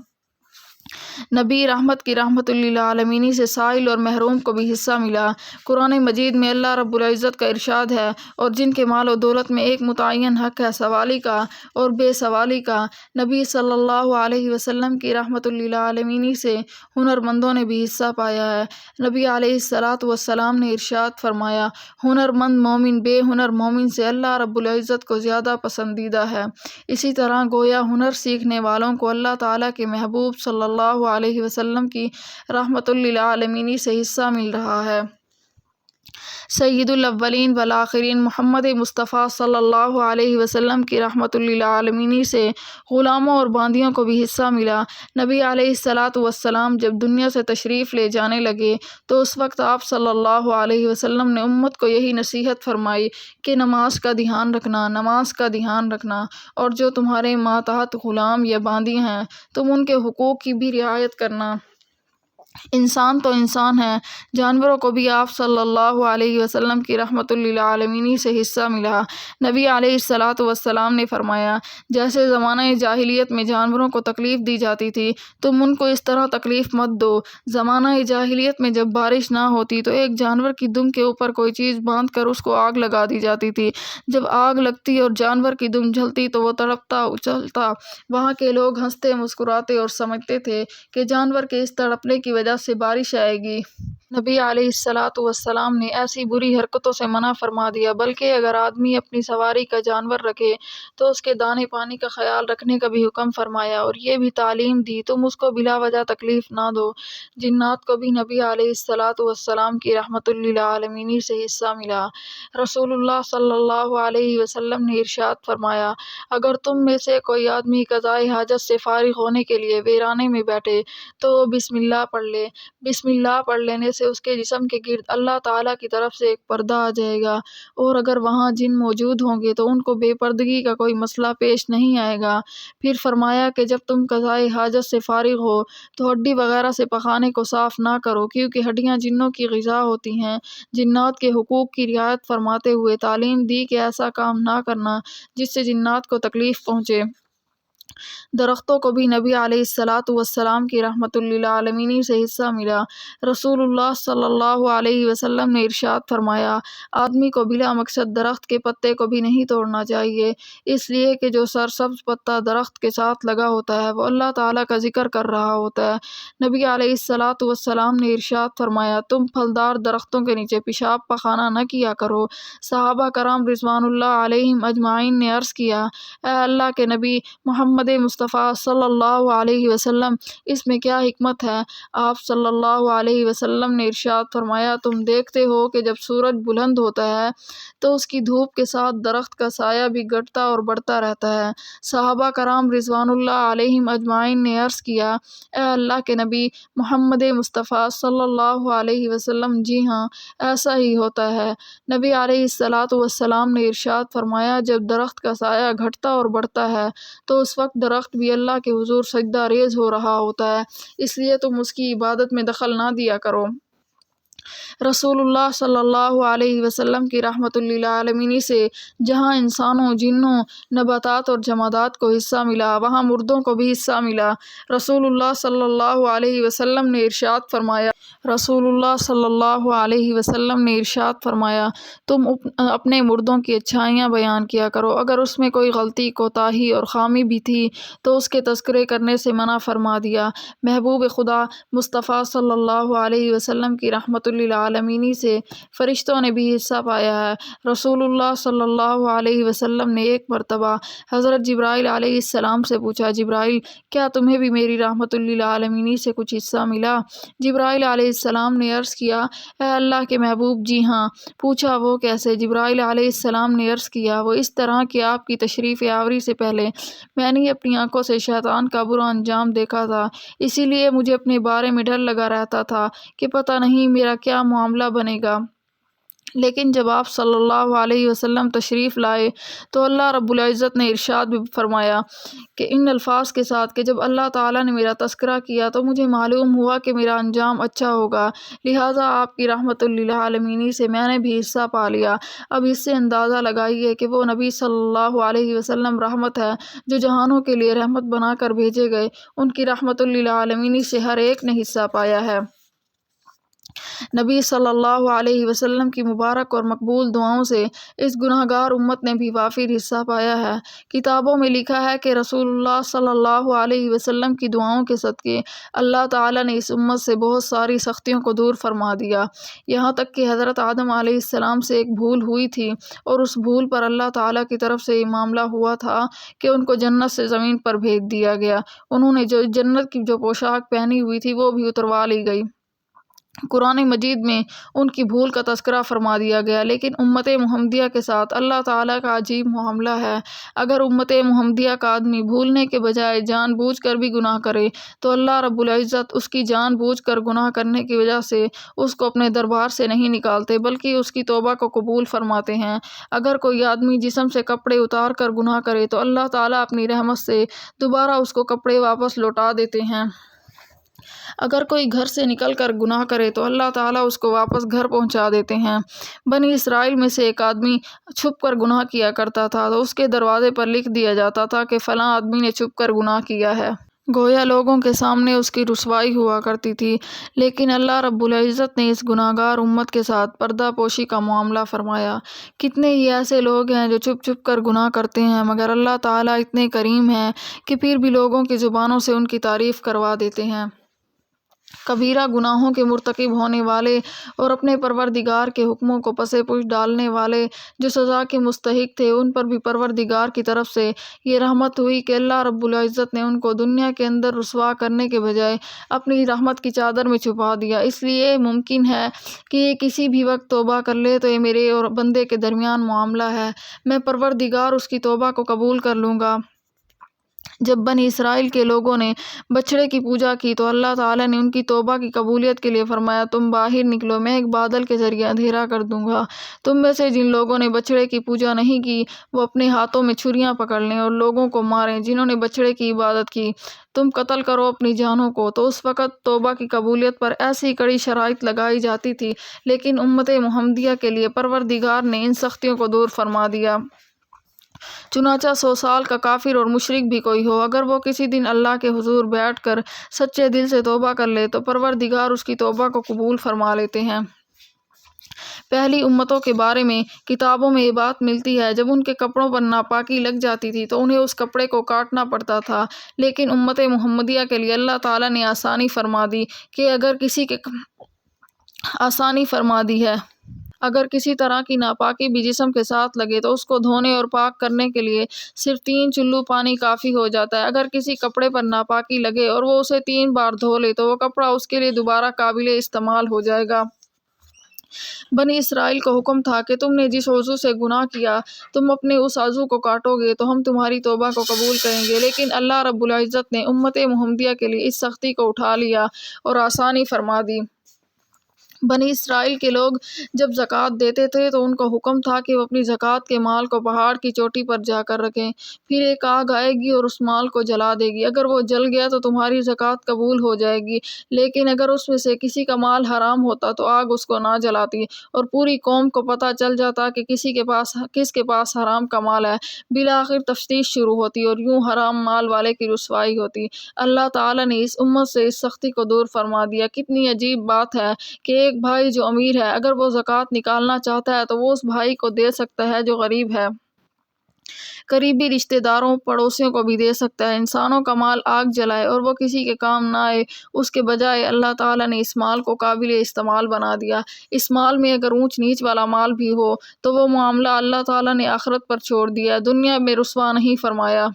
نبی رحمت کی رحمت للعالمین سے سائل اور محروم کو بھی حصہ ملا۔ قرآن مجید میں اللہ رب العزت کا ارشاد ہے، اور جن کے مال و دولت میں ایک متعین حق ہے سوالی کا اور بے سوالی کا۔ نبی صلی اللہ علیہ وسلم کی رحمت للعالمین سے ہنرمندوں نے بھی حصہ پایا ہے۔ نبی علیہ الصلوۃ والسلام نے ارشاد فرمایا، ہنرمند مومن بے ہنر مومن سے اللہ رب العزت کو زیادہ پسندیدہ ہے۔ اسی طرح گویا ہنر سیکھنے والوں کو اللہ تعالیٰ کے محبوب صلی اللہ علیہ وسلم کی رحمت للعالمین سے حصہ مل رہا ہے۔ سید الاولین والآخرین محمد مصطفیٰ صلی اللہ علیہ وسلم کی رحمت للعالمین سے غلاموں اور باندیوں کو بھی حصہ ملا۔ نبی علیہ الصلوۃ والسلام جب دنیا سے تشریف لے جانے لگے تو اس وقت آپ صلی اللہ علیہ وسلم نے امت کو یہی نصیحت فرمائی کہ نماز کا دھیان رکھنا، نماز کا دھیان رکھنا، اور جو تمہارے ماتحت غلام یا باندی ہیں تم ان کے حقوق کی بھی رعایت کرنا۔ انسان تو انسان ہے، جانوروں کو بھی آپ صلی اللہ علیہ وسلم کی رحمت للعالمین سے حصہ ملا۔ نبی علیہ الصلوۃ والسلام نے فرمایا، جیسے زمانہ جاہلیت میں جانوروں کو تکلیف دی جاتی تھی تم ان کو اس طرح تکلیف مت دو۔ زمانہ جاہلیت میں جب بارش نہ ہوتی تو ایک جانور کی دم کے اوپر کوئی چیز باندھ کر اس کو آگ لگا دی جاتی تھی۔ جب آگ لگتی اور جانور کی دم جلتی تو وہ تڑپتا اچلتا۔ وہاں کے لوگ ہنستے مسکراتے اور سمجھتے تھے کہ جانور کے اس تڑپنے کی وجہ سے بارش آئے گی۔ نبی علیہ الصلاۃ والسلام نے ایسی بری حرکتوں سے منع فرما دیا، بلکہ اگر آدمی اپنی سواری کا جانور رکھے تو اس کے دانے پانی کا خیال رکھنے کا بھی حکم فرمایا، اور یہ بھی تعلیم دی تم اس کو بلا وجہ تکلیف نہ دو۔ جنات کو بھی نبی علیہ الصلاۃ والسلام کی رحمت للعالمین سے حصہ ملا۔ رسول اللہ صلی اللہ علیہ وسلم نے ارشاد فرمایا، اگر تم میں سے کوئی آدمی قضائے حاجت سے فارغ ہونے کے لیے ویرانے میں بیٹھے تو وہ بسم اللہ پڑھ لے۔ بسم اللہ پڑھ لینے سے اس کے جسم کے گرد اللہ تعالیٰ کی طرف سے ایک پردہ آ جائے گا، اور اگر وہاں جن موجود ہوں گے تو ان کو بے پردگی کا کوئی مسئلہ پیش نہیں آئے گا۔ پھر فرمایا کہ جب تم قضائے حاجت سے فارغ ہو تو ہڈی وغیرہ سے پخانے کو صاف نہ کرو، کیونکہ ہڈیاں جنوں کی غذا ہوتی ہیں۔ جنات کے حقوق کی رعایت فرماتے ہوئے تعلیم دی کہ ایسا کام نہ کرنا جس سے جنات کو تکلیف پہنچے۔ درختوں کو بھی نبی علیہ الصلاۃ والسلام کی رحمت للعالمین سے حصہ ملا۔ رسول اللہ صلی اللہ علیہ وسلم نے ارشاد فرمایا، آدمی کو بلا مقصد درخت کے پتے کو بھی نہیں توڑنا چاہیے، اس لیے کہ جو سرسبز پتا درخت کے ساتھ لگا ہوتا ہے وہ اللہ تعالیٰ کا ذکر کر رہا ہوتا ہے۔ نبی علیہ الصلاۃ والسلام نے ارشاد فرمایا، تم پھلدار درختوں کے نیچے پیشاب پخانہ نہ کیا کرو۔ صحابہ کرام رضوان اللہ علیہم اجمعین نے عرض کیا، اے اللہ کے نبی محمد مصطفیٰ صلی اللہ علیہ وسلم، اس میں کیا حکمت ہے؟ آپ صلی اللہ علیہ وسلم نے ارشاد فرمایا، تم دیکھتے ہو کہ جب سورج بلند ہوتا ہے تو اس کی دھوپ کے ساتھ درخت کا سایہ بھی گھٹتا اور بڑھتا رہتا ہے۔ صحابہ کرام رضوان اللہ علیہم اجمعین نے عرض کیا، اے اللہ کے نبی محمد مصطفیٰ صلی اللہ علیہ وسلم، جی ہاں، ایسا ہی ہوتا ہے۔ نبی علیہ الصلاۃ والسلام نے ارشاد فرمایا، جب درخت کا سایہ گھٹتا اور بڑھتا ہے تو اس وقت درخت بھی اللہ کے حضور سجدہ ریز ہو رہا ہوتا ہے، اس لیے تم اس کی عبادت میں دخل نہ دیا کرو۔ رسول اللہ صلی اللہ علیہ وسلم کی رحمت للعالمین سے جہاں انسانوں، جنوں، نباتات اور جمادات کو حصہ ملا، وہاں مردوں کو بھی حصہ ملا۔ رسول اللہ صلی اللہ علیہ وسلم نے ارشاد فرمایا، تم اپنے مردوں کی اچھائیاں بیان کیا کرو، اگر اس میں کوئی غلطی، کوتاہی اور خامی بھی تھی تو اس کے تذکرے کرنے سے منع فرما دیا۔ محبوب خدا مصطفیٰ صلی اللہ علیہ وسلم کی رحمت للعالمین سے فرشتوں نے بھی حصہ پایا ہے۔ رسول اللہ صلی اللہ علیہ وسلم نے ایک مرتبہ حضرت جبرائیل علیہ السلام سے پوچھا، جبرائیل، کیا تمہیں بھی میری رحمت للعالمین سے کچھ حصہ ملا؟ جبرائیل علیہ السلام نے عرض کیا، اے اللہ کے محبوب، جی ہاں۔ پوچھا، وہ کیسے؟ جبرائیل علیہ السلام نے عرض کیا، وہ اس طرح کہ آپ کی تشریف آوری سے پہلے میں نے اپنی آنکھوں سے شیطان کا برا انجام دیکھا تھا، اسی لیے مجھے اپنے بارے میں ڈر لگا رہتا تھا کہ پتہ نہیں میرا کیا معاملہ بنے گا۔ لیکن جب آپ صلی اللہ علیہ وسلم تشریف لائے تو اللہ رب العزت نے ارشاد بھی فرمایا کہ ان الفاظ کے ساتھ کہ جب اللہ تعالیٰ نے میرا تذکرہ کیا تو مجھے معلوم ہوا کہ میرا انجام اچھا ہوگا، لہٰذا آپ کی رحمت للعالمین سے میں نے بھی حصہ پا لیا۔ اب اس سے اندازہ لگائیے کہ وہ نبی صلی اللہ علیہ وسلم رحمت ہے جو جہانوں کے لیے رحمت بنا کر بھیجے گئے، ان کی رحمت للعالمین سے ہر ایک نے حصہ پایا ہے۔ نبی صلی اللہ علیہ وسلم کی مبارک اور مقبول دعاؤں سے اس گناہ گار امت نے بھی وافر حصہ پایا ہے۔ کتابوں میں لکھا ہے کہ رسول اللہ صلی اللہ علیہ وسلم کی دعاؤں کے صدقے اللہ تعالیٰ نے اس امت سے بہت ساری سختیوں کو دور فرما دیا، یہاں تک کہ حضرت آدم علیہ السلام سے ایک بھول ہوئی تھی، اور اس بھول پر اللہ تعالیٰ کی طرف سے یہ معاملہ ہوا تھا کہ ان کو جنت سے زمین پر بھیج دیا گیا، انہوں نے جو جنت کی جو پوشاک پہنی ہوئی تھی وہ بھی اتروا لی گئی۔ قرآن مجید میں ان کی بھول کا تذکرہ فرما دیا گیا، لیکن امت محمدیہ کے ساتھ اللہ تعالیٰ کا عجیب معاملہ ہے۔ اگر امت محمدیہ کا آدمی بھولنے کے بجائے جان بوجھ کر بھی گناہ کرے تو اللہ رب العزت اس کی جان بوجھ کر گناہ کرنے کی وجہ سے اس کو اپنے دربار سے نہیں نکالتے، بلکہ اس کی توبہ کو قبول فرماتے ہیں۔ اگر کوئی آدمی جسم سے کپڑے اتار کر گناہ کرے تو اللہ تعالیٰ اپنی رحمت سے دوبارہ اس کو کپڑے واپس لوٹا دیتے ہیں۔ اگر کوئی گھر سے نکل کر گناہ کرے تو اللہ تعالیٰ اس کو واپس گھر پہنچا دیتے ہیں۔ بنی اسرائیل میں سے ایک آدمی چھپ کر گناہ کیا کرتا تھا تو اس کے دروازے پر لکھ دیا جاتا تھا کہ فلاں آدمی نے چھپ کر گناہ کیا ہے، گویا لوگوں کے سامنے اس کی رسوائی ہوا کرتی تھی۔ لیکن اللہ رب العزت نے اس گناہ گار امت کے ساتھ پردہ پوشی کا معاملہ فرمایا۔ کتنے ہی ایسے لوگ ہیں جو چھپ چھپ کر گناہ کرتے ہیں، مگر اللہ تعالیٰ اتنے کریم ہیں کہ پھر بھی لوگوں کی زبانوں سے ان کی تعریف کروا دیتے ہیں۔ کبیرہ گناہوں کے مرتکب ہونے والے اور اپنے پروردگار کے حکموں کو پس پش ڈالنے والے جو سزا کے مستحق تھے، ان پر بھی پروردگار کی طرف سے یہ رحمت ہوئی کہ اللہ رب العزت نے ان کو دنیا کے اندر رسوا کرنے کے بجائے اپنی رحمت کی چادر میں چھپا دیا۔ اس لیے ممکن ہے کہ یہ کسی بھی وقت توبہ کر لے تو یہ میرے اور بندے کے درمیان معاملہ ہے، میں پروردگار اس کی توبہ کو قبول کر لوں گا۔ جب بنی اسرائیل کے لوگوں نے بچھڑے کی پوجا کی تو اللہ تعالیٰ نے ان کی توبہ کی قبولیت کے لیے فرمایا، تم باہر نکلو، میں ایک بادل کے ذریعے اندھیرا کر دوں گا۔ تم میں سے جن لوگوں نے بچھڑے کی پوجا نہیں کی وہ اپنے ہاتھوں میں چھریاں پکڑ لیں اور لوگوں کو ماریں جنہوں نے بچھڑے کی عبادت کی۔ تم قتل کرو اپنی جانوں کو۔ تو اس وقت توبہ کی قبولیت پر ایسی کڑی شرائط لگائی جاتی تھی، لیکن امت محمدیہ کے لیے پروردگار نے ان سختیوں کو دور فرما دیا۔ چنانچہ 100 سال کا کافر اور مشرک بھی کوئی ہو، اگر وہ کسی دن اللہ کے حضور بیٹھ کر سچے دل سے توبہ کر لے تو پروردگار اس کی توبہ کو قبول فرما لیتے ہیں۔ پہلی امتوں کے بارے میں کتابوں میں یہ بات ملتی ہے، جب ان کے کپڑوں پر ناپاکی لگ جاتی تھی تو انہیں اس کپڑے کو کاٹنا پڑتا تھا، لیکن امت محمدیہ کے لیے اللہ تعالیٰ نے آسانی فرما دی کہ اگر کسی طرح کی ناپاکی بھی جسم کے ساتھ لگے تو اس کو دھونے اور پاک کرنے کے لیے صرف 3 چلو پانی کافی ہو جاتا ہے۔ اگر کسی کپڑے پر ناپاکی لگے اور وہ اسے 3 بار دھو لے تو وہ کپڑا اس کے لیے دوبارہ قابل استعمال ہو جائے گا۔ بنی اسرائیل کو حکم تھا کہ تم نے جس عضو سے گناہ کیا تم اپنے اس عضو کو کاٹو گے تو ہم تمہاری توبہ کو قبول کریں گے، لیکن اللہ رب العزت نے امت محمدیہ کے لیے اس سختی کو اٹھا لیا اور آسانی فرما دی۔ بنی اسرائیل کے لوگ جب زکوٰۃ دیتے تھے تو ان کو حکم تھا کہ وہ اپنی زکوٰۃ کے مال کو پہاڑ کی چوٹی پر جا کر رکھیں، پھر ایک آگ آئے گی اور اس مال کو جلا دے گی، اگر وہ جل گیا تو تمہاری زکوٰۃ قبول ہو جائے گی، لیکن اگر اس میں سے کسی کا مال حرام ہوتا تو آگ اس کو نہ جلاتی اور پوری قوم کو پتہ چل جاتا کہ کس کے پاس حرام کا مال ہے۔ بالآخر تفتیش شروع ہوتی اور یوں حرام مال والے کی رسوائی ہوتی۔ اللہ تعالیٰ نے اس امت سے اس سختی کو دور فرما دیا۔ کتنی عجیب بات ہے کہ ایک بھائی جو امیر ہے اگر وہ زکوٰۃ نکالنا چاہتا ہے تو وہ اس بھائی کو دے سکتا ہے جو غریب ہے، قریبی رشتہ داروں پڑوسیوں کو بھی دے سکتا ہے۔ انسانوں کا مال آگ جلائے اور وہ کسی کے کام نہ آئے، اس کے بجائے اللہ تعالیٰ نے اس مال کو قابل استعمال بنا دیا۔ اس مال میں اگر اونچ نیچ والا مال بھی ہو تو وہ معاملہ اللہ تعالیٰ نے آخرت پر چھوڑ دیا، دنیا میں رسوا نہیں فرمایا۔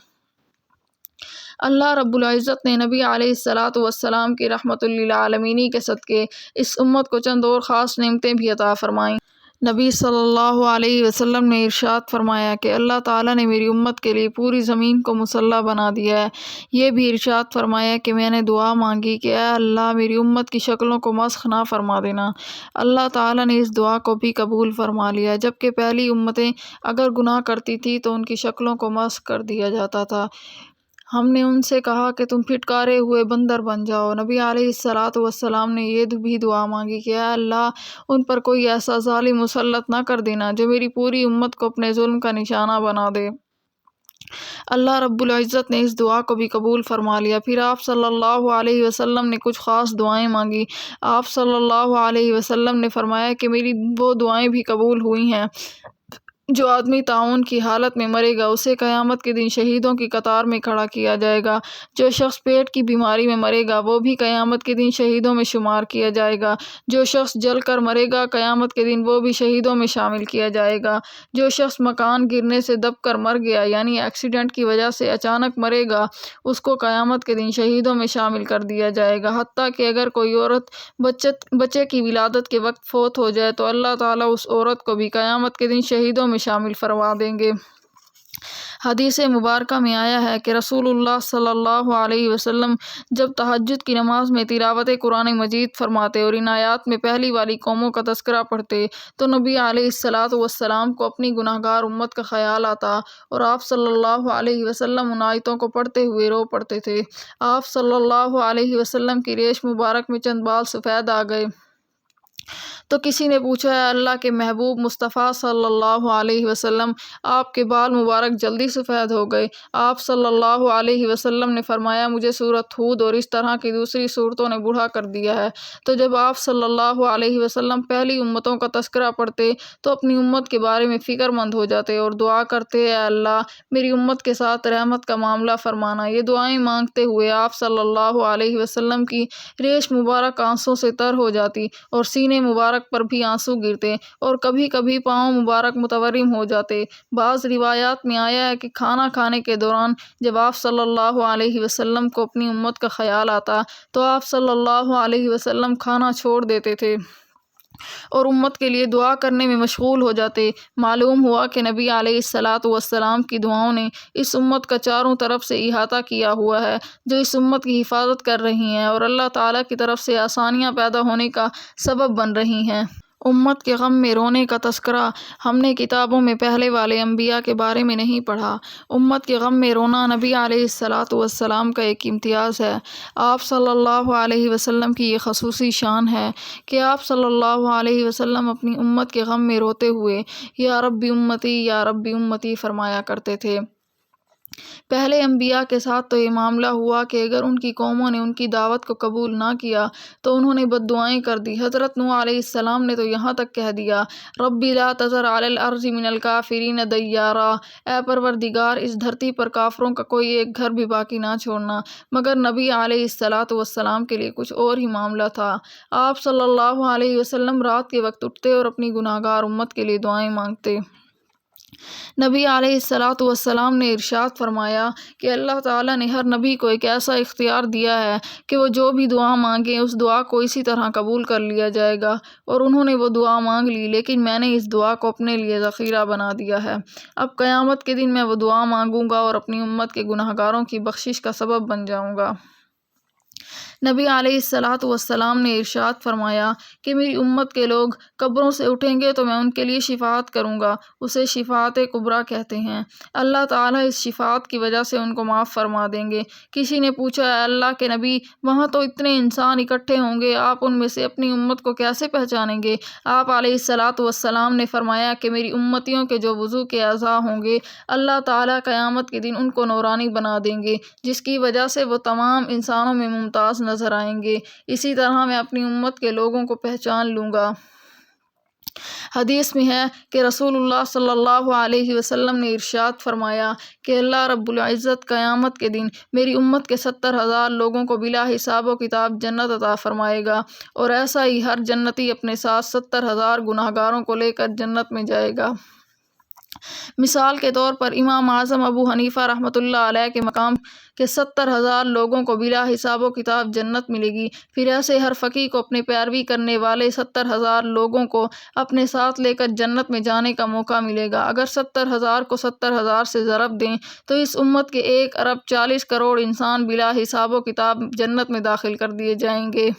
اللہ رب العزت نے نبی علیہ الصلاۃ والسلام کی رحمت للعالمین کے صدقے اس امت کو چند اور خاص نعمتیں بھی عطا فرمائیں۔ نبی صلی اللہ علیہ وسلم نے ارشاد فرمایا کہ اللہ تعالیٰ نے میری امت کے لیے پوری زمین کو مسلح بنا دیا ہے۔ یہ بھی ارشاد فرمایا کہ میں نے دعا مانگی کہ اے اللہ میری امت کی شکلوں کو مسخ نہ فرما دینا، اللہ تعالیٰ نے اس دعا کو بھی قبول فرما لیا۔ جبکہ پہلی امتیں اگر گناہ کرتی تھیں تو ان کی شکلوں کو مسخ کر دیا جاتا تھا۔ ہم نے ان سے کہا کہ تم پھٹکارے ہوئے بندر بن جاؤ۔ نبی علیہ الصلاۃ والسلام نے یہ بھی دعا مانگی کہ اے اللہ ان پر کوئی ایسا ظالم مسلط نہ کر دینا جو میری پوری امت کو اپنے ظلم کا نشانہ بنا دے۔ اللہ رب العزت نے اس دعا کو بھی قبول فرما لیا۔ پھر آپ صلی اللہ علیہ وسلم نے کچھ خاص دعائیں مانگی۔ آپ صلی اللہ علیہ وسلم نے فرمایا کہ میری وہ دعائیں بھی قبول ہوئی ہیں۔ جو آدمی طاعون کی حالت میں مرے گا اسے قیامت کے دن شہیدوں کی قطار میں کھڑا کیا جائے گا۔ جو شخص پیٹ کی بیماری میں مرے گا وہ بھی قیامت کے دن شہیدوں میں شمار کیا جائے گا۔ جو شخص جل کر مرے گا قیامت کے دن وہ بھی شہیدوں میں شامل کیا جائے گا۔ جو شخص مکان گرنے سے دب کر مر گیا یعنی ایکسیڈنٹ کی وجہ سے اچانک مرے گا اس کو قیامت کے دن شہیدوں میں شامل کر دیا جائے گا، حتیٰ کہ اگر کوئی عورت بچے کی ولادت کے وقت فوت ہو جائے تو اللہ تعالیٰ اس عورت کو بھی قیامت کے دن شہیدوں میں شامل فرما دیں گے۔ حدیث مبارکہ میں آیا ہے کہ رسول اللہ صلی اللہ علیہ وسلم جب تہجد کی نماز میں تلاوت قرآن مجید فرماتے اور ان آیات میں پہلی والی قوموں کا تذکرہ پڑھتے تو نبی علیہ الصلاۃ والسلام کو اپنی گناہگار امت کا خیال آتا اور آپ صلی اللہ علیہ وسلم ان آیتوں کو پڑھتے ہوئے رو پڑتے تھے۔ آپ صلی اللہ علیہ وسلم کی ریش مبارک میں چند بال سفید آ گئے تو کسی نے پوچھا، اے اللہ کے محبوب مصطفیٰ صلی اللہ علیہ وسلم، آپ کے بال مبارک جلدی سفید ہو گئے۔ آپ صلی اللہ علیہ وسلم نے فرمایا، مجھے سورۃ ہود اور اس طرح کی دوسری سورتوں نے بوڑھا کر دیا ہے۔ تو جب آپ صلی اللہ علیہ وسلم پہلی امتوں کا تذکرہ پڑھتے تو اپنی امت کے بارے میں فکر مند ہو جاتے اور دعا کرتے، اے اللہ میری امت کے ساتھ رحمت کا معاملہ فرمانا۔ یہ دعائیں مانگتے ہوئے آپ صلی اللہ علیہ وسلم کی ریش مبارک آنسوں سے تر ہو جاتی اور سینے مبارک پر بھی آنسو گرتے اور کبھی کبھی پاؤں مبارک متورم ہو جاتے۔ بعض روایات میں آیا ہے کہ کھانا کھانے کے دوران جب آپ صلی اللہ علیہ وسلم کو اپنی امت کا خیال آتا تو آپ صلی اللہ علیہ وسلم کھانا چھوڑ دیتے تھے اور امت کے لیے دعا کرنے میں مشغول ہو جاتے۔ معلوم ہوا کہ نبی علیہ الصلاۃ والسلام کی دعاؤں نے اس امت کا چاروں طرف سے احاطہ کیا ہوا ہے، جو اس امت کی حفاظت کر رہی ہیں اور اللہ تعالیٰ کی طرف سے آسانیاں پیدا ہونے کا سبب بن رہی ہیں۔ امت کے غم میں رونے کا تذکرہ ہم نے کتابوں میں پہلے والے انبیاء کے بارے میں نہیں پڑھا۔ امت کے غم میں رونا نبی علیہ الصلاۃ والسلام کا ایک امتیاز ہے۔ آپ صلی اللہ علیہ وسلم کی یہ خصوصی شان ہے کہ آپ صلی اللہ علیہ وسلم اپنی امت کے غم میں روتے ہوئے یا ربی امتی یا ربی امتی فرمایا کرتے تھے۔ پہلے انبیاء کے ساتھ تو یہ معاملہ ہوا کہ اگر ان کی قوموں نے ان کی دعوت کو قبول نہ کیا تو انہوں نے بد دعائیں کر دی۔ حضرت نوح علیہ السلام نے تو یہاں تک کہہ دیا، ربی لا تذر علی الارض من الکافرین دیارا، اے پروردگار اس دھرتی پر کافروں کا کوئی ایک گھر بھی باقی نہ چھوڑنا۔ مگر نبی علیہ الصلاۃ والسلام کے لیے کچھ اور ہی معاملہ تھا۔ آپ صلی اللہ علیہ وسلم رات کے وقت اٹھتے اور اپنی گناہ گار امت کے لیے دعائیں مانگتے۔ نبی علیہ الصلاۃ والسلام نے ارشاد فرمایا کہ اللہ تعالیٰ نے ہر نبی کو ایک ایسا اختیار دیا ہے کہ وہ جو بھی دعا مانگیں اس دعا کو اسی طرح قبول کر لیا جائے گا، اور انہوں نے وہ دعا مانگ لی، لیکن میں نے اس دعا کو اپنے لیے ذخیرہ بنا دیا ہے۔ اب قیامت کے دن میں وہ دعا مانگوں گا اور اپنی امت کے گناہ گاروں کی بخشش کا سبب بن جاؤں گا۔ نبی علیہ الصلاۃ والسلام نے ارشاد فرمایا کہ میری امت کے لوگ قبروں سے اٹھیں گے تو میں ان کے لیے شفاعت کروں گا، اسے شفاعت کبریٰ کہتے ہیں۔ اللہ تعالیٰ اس شفاعت کی وجہ سے ان کو معاف فرما دیں گے۔ کسی نے پوچھا، اے اللہ کے نبی وہاں تو اتنے انسان اکٹھے ہوں گے، آپ ان میں سے اپنی امت کو کیسے پہچانیں گے؟ آپ علیہ الصلاۃ والسلام نے فرمایا کہ میری امتیوں کے جو وضو کے اعضاء ہوں گے اللہ تعالیٰ قیامت کے دن ان کو نورانی بنا دیں گے، جس کی وجہ سے وہ تمام انسانوں میں ممتاز نظر آئیں گے۔ اسی طرح میں اپنی امت کے لوگوں کو پہچان لوں گا۔ حدیث میں ہے کہ رسول اللہ صلی اللہ علیہ وسلم نے ارشاد فرمایا کہ اللہ رب العزت قیامت کے دن میری امت کے 70,000 لوگوں کو بلا حساب و کتاب جنت عطا فرمائے گا، اور ایسا ہی ہر جنتی اپنے ساتھ 70,000 گناہ گاروں کو لے کر جنت میں جائے گا۔ مثال کے طور پر امام اعظم ابو حنیفہ رحمۃ اللہ علیہ کے مقام کے 70,000 لوگوں کو بلا حساب و کتاب جنت ملے گی۔ پھر ایسے ہر فقیہ کو اپنے پیروی کرنے والے 70,000 لوگوں کو اپنے ساتھ لے کر جنت میں جانے کا موقع ملے گا۔ اگر 70,000 کو 70,000 سے ضرب دیں تو اس امت کے 1,40,40,000,000 انسان بلا حساب و کتاب جنت میں داخل کر دیے جائیں گے۔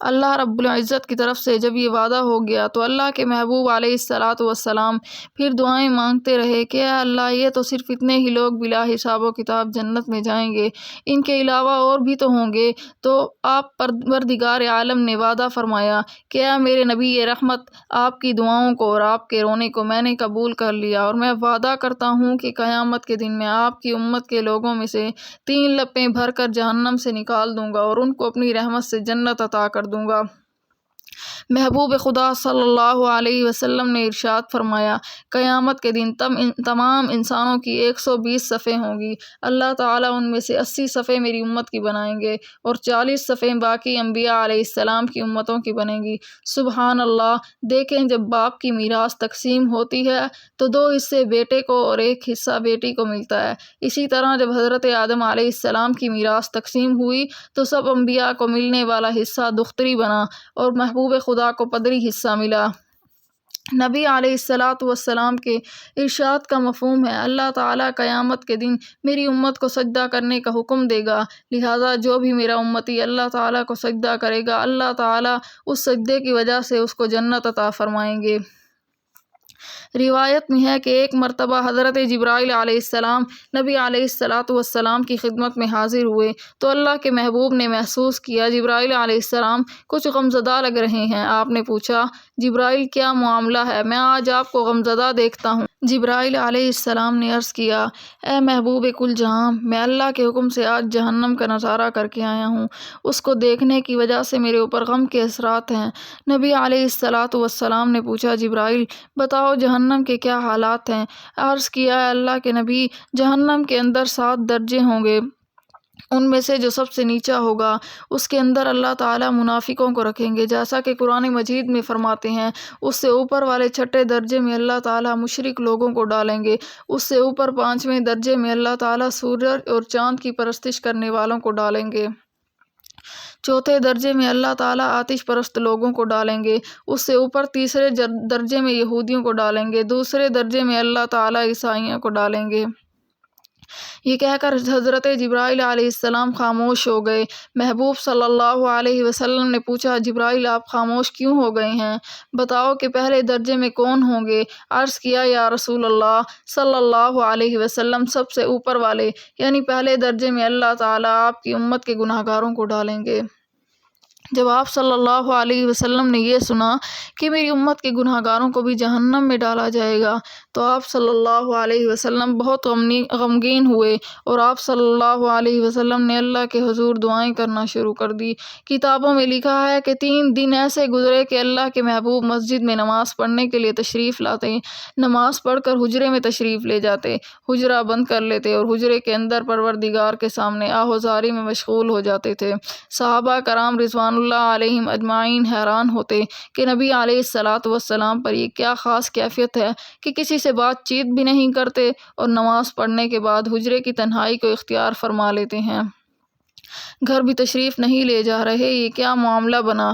اللہ رب العزت کی طرف سے جب یہ وعدہ ہو گیا تو اللہ کے محبوب علیہ الصلاۃ والسلام پھر دعائیں مانگتے رہے کہ اے اللہ یہ تو صرف اتنے ہی لوگ بلا حساب و کتاب جنت میں جائیں گے، ان کے علاوہ اور بھی تو ہوں گے۔ تو آپ پروردگار عالم نے وعدہ فرمایا کہ اے میرے نبی رحمت، آپ کی دعاؤں کو اور آپ کے رونے کو میں نے قبول کر لیا، اور میں وعدہ کرتا ہوں کہ قیامت کے دن میں آپ کی امت کے لوگوں میں سے 3 لپیں بھر کر جہنم سے نکال دوں گا اور ان کو اپنی رحمت سے جنت عطا کر دوں گا۔ محبوب خدا صلی اللہ علیہ وسلم نے ارشاد فرمایا، قیامت کے دن تمام انسانوں کی 120 صفیں ہوں گی، اللہ تعالیٰ ان میں سے 80 صفیں میری امت کی بنائیں گے اور 40 صفیں باقی انبیاء علیہ السلام کی امتوں کی بنیں گی۔ سبحان اللہ! دیکھیں جب باپ کی میراث تقسیم ہوتی ہے تو 2 حصے بیٹے کو اور 1 حصہ بیٹی کو ملتا ہے۔ اسی طرح جب حضرت آدم علیہ السلام کی میراث تقسیم ہوئی تو سب انبیاء کو ملنے والا حصہ دختری بنا اور محبوب خدا کو پدری حصہ ملا۔ نبی علیہ الصلاۃ والسلام کے ارشاد کا مفہوم ہے، اللہ تعالیٰ قیامت کے دن میری امت کو سجدہ کرنے کا حکم دے گا، لہٰذا جو بھی میرا امتی اللہ تعالیٰ کو سجدہ کرے گا اللہ تعالیٰ اس سجدے کی وجہ سے اس کو جنت عطا فرمائیں گے۔ روایت میں ہے کہ ایک مرتبہ حضرت جبرائیل علیہ السلام نبی علیہ السلام کی خدمت میں حاضر ہوئے تو اللہ کے محبوب نے محسوس کیا جبرائیل علیہ السلام کچھ غمزدہ لگ رہے ہیں۔ آپ نے پوچھا، جبرائیل کیا معاملہ ہے؟ میں آج آپ کو غمزدہ دیکھتا ہوں۔ جبرائیل علیہ السلام نے عرض کیا، اے محبوب کل جہاں، میں اللہ کے حکم سے آج جہنم کا نظارہ کر کے آیا ہوں۔ اس کو دیکھنے کی وجہ سے میرے اوپر غم کے اثرات ہیں۔ نبی علیہ السلام نے پوچھا، جبرائیل بتاؤ جہنم کے کیا حالات ہیں؟ عرض کیا، اے اللہ کے نبی، جہنم کے اندر 7 درجے ہوں گے، ان میں سے جو سب سے نیچا ہوگا اس کے اندر اللہ تعالیٰ منافقوں کو رکھیں گے، جیسا کہ قرآن مجید میں فرماتے ہیں۔ اس سے اوپر والے 6 درجے میں اللہ تعالیٰ مشرک لوگوں کو ڈالیں گے۔ اس سے اوپر 5ویں درجے میں اللہ تعالیٰ سورج اور چاند کی پرستش کرنے والوں کو ڈالیں گے۔ 4تھے درجے میں اللہ تعالیٰ آتش پرست لوگوں کو ڈالیں گے۔ اس سے اوپر 3 درجے میں یہودیوں کو ڈالیں گے۔ 2 درجے میں اللہ تعالیٰ عیسائیوں کو ڈالیں گے۔ یہ کہہ کر حضرت جبرائیل علیہ السلام خاموش ہو گئے۔ محبوب صلی اللہ علیہ وسلم نے پوچھا، جبرائیل آپ خاموش کیوں ہو گئے ہیں؟ بتاؤ کہ پہلے درجے میں کون ہوں گے؟ عرض کیا، یا رسول اللہ صلی اللہ علیہ وسلم، سب سے اوپر والے یعنی پہلے درجے میں اللہ تعالیٰ آپ کی امت کے گناہ گاروں کو ڈالیں گے۔ جب آپ صلی اللہ علیہ وسلم نے یہ سنا کہ میری امت کے گناہ گاروں کو بھی جہنم میں ڈالا جائے گا تو آپ صلی اللہ علیہ وسلم بہت غمگین ہوئے اور آپ صلی اللہ علیہ وسلم نے اللہ کے حضور دعائیں کرنا شروع کر دی۔ کتابوں میں لکھا ہے کہ 3 دن ایسے گزرے کہ اللہ کے محبوب مسجد میں نماز پڑھنے کے لیے تشریف لاتے، نماز پڑھ کر حجرے میں تشریف لے جاتے، حجرہ بند کر لیتے اور حجرے کے اندر پروردگار کے سامنے آہوزاری میں مشغول ہو جاتے تھے۔ صحابہ کرام رضوان اللہ علیہم اجمعین حیران ہوتے کہ نبی علیہ السلام پر یہ کیا خاص کیفیت ہے کہ کسی سے بات چیت بھی نہیں کرتے اور نماز پڑھنے کے بعد حجرے کی تنہائی کو اختیار فرما لیتے ہیں، گھر بھی تشریف نہیں لے جا رہے، یہ کیا معاملہ بنا؟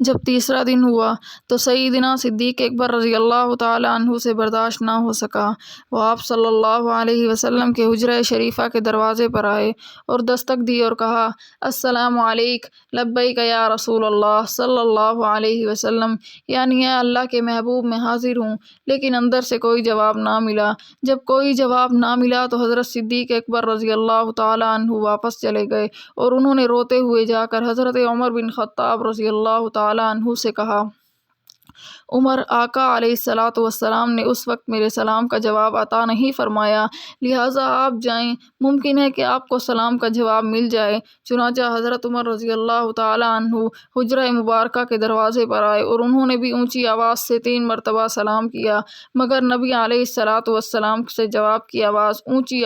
جب 3 دن ہوا تو سیدنا صدیق اکبر رضی اللہ تعالیٰ عنہ سے برداشت نہ ہو سکا۔ وہ آپ صلی اللہ علیہ وسلم کے حجرہ شریفہ کے دروازے پر آئے اور دستک دی اور کہا، السلام علیک، لبیک یا رسول اللہ صلی اللہ علیہ وسلم، یعنی اے اللہ کے محبوب میں حاضر ہوں، لیکن اندر سے کوئی جواب نہ ملا۔ جب کوئی جواب نہ ملا تو حضرت صدیق اکبر رضی اللہ تعالیٰ عنہ واپس چلے گئے اور انہوں نے روتے ہوئے جا کر حضرت عمر بن خطاب رضی اللہ تعالیٰ عنہ سے کہا، عمر، آقا علیہ السلام نے اس وقت میرے سلام کا جواب عطا نہیں فرمایا، لہٰذا آپ جائیں، ممکن ہے کہ آپ کو سلام کا جواب مل جائے۔ چنانچہ حضرت عمر رضی اللہ تعالیٰ عنہ حجرہ مبارکہ کے دروازے پر آئے اور انہوں نے بھی اونچی آواز سے 3 مرتبہ سلام کیا، مگر نبی علیہ السلام سے جواب کی آواز اونچی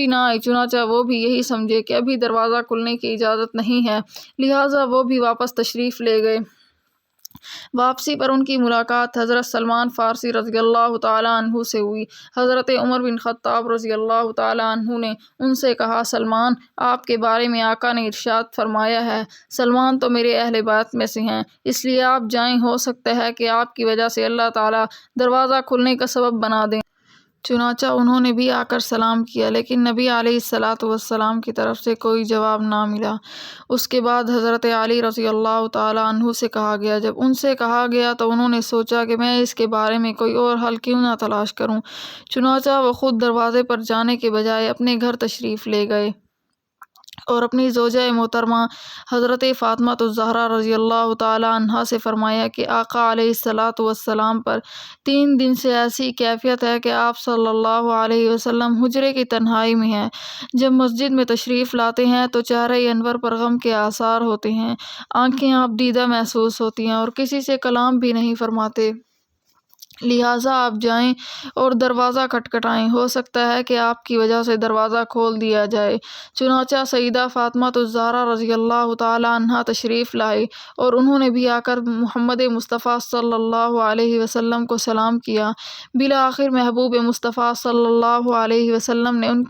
نہ آئی۔ چنانچہ وہ بھی یہی سمجھے کہ ابھی دروازہ کھلنے کی اجازت نہیں ہے، لہٰذا وہ بھی واپس تشریف لے گئے۔ واپسی پر ان کی ملاقات حضرت سلمان فارسی رضی اللہ تعالیٰ عنہ سے ہوئی۔ حضرت عمر بن خطاب رضی اللہ تعالیٰ عنہ نے ان سے کہا، سلمان، آپ کے بارے میں آقا نے ارشاد فرمایا ہے، سلمان تو میرے اہل بیت میں سے ہیں، اس لیے آپ جائیں، ہو سکتا ہے کہ آپ کی وجہ سے اللہ تعالیٰ دروازہ کھلنے کا سبب بنا دیں۔ چنانچہ انہوں نے بھی آ کر سلام کیا، لیکن نبی علیہ السلام کی طرف سے کوئی جواب نہ ملا۔ اس کے بعد حضرت علی رضی اللہ تعالیٰ عنہ سے کہا گیا۔ جب ان سے کہا گیا تو انہوں نے سوچا کہ میں اس کے بارے میں کوئی اور حل کیوں نہ تلاش کروں، چنانچہ وہ خود دروازے پر جانے کے بجائے اپنے گھر تشریف لے گئے اور اپنی زوجہ محترمہ حضرت فاطمہ الزہرا رضی اللہ تعالیٰ عنہا سے فرمایا کہ آقا علیہ السلام پر 3 دن سے ایسی کیفیت ہے کہ آپ صلی اللہ علیہ وسلم حجرے کی تنہائی میں ہیں۔ جب مسجد میں تشریف لاتے ہیں تو چہرہ انور پر غم کے آثار ہوتے ہیں، آنکھیں آپ دیدہ محسوس ہوتی ہیں اور کسی سے کلام بھی نہیں فرماتے، لہٰذا آپ جائیں اور دروازہ کھٹکھٹائیں، ہو سکتا ہے کہ آپ کی وجہ سے دروازہ کھول دیا جائے۔ چنانچہ سیدہ فاطمہ الزہرا رضی اللہ تعالیٰ عنہا تشریف لائے اور انہوں نے بھی آ کر محمد مصطفیٰ صلی اللہ علیہ وسلم کو سلام کیا۔ بالآخر محبوب مصطفیٰ صلی اللہ علیہ وسلم نے ان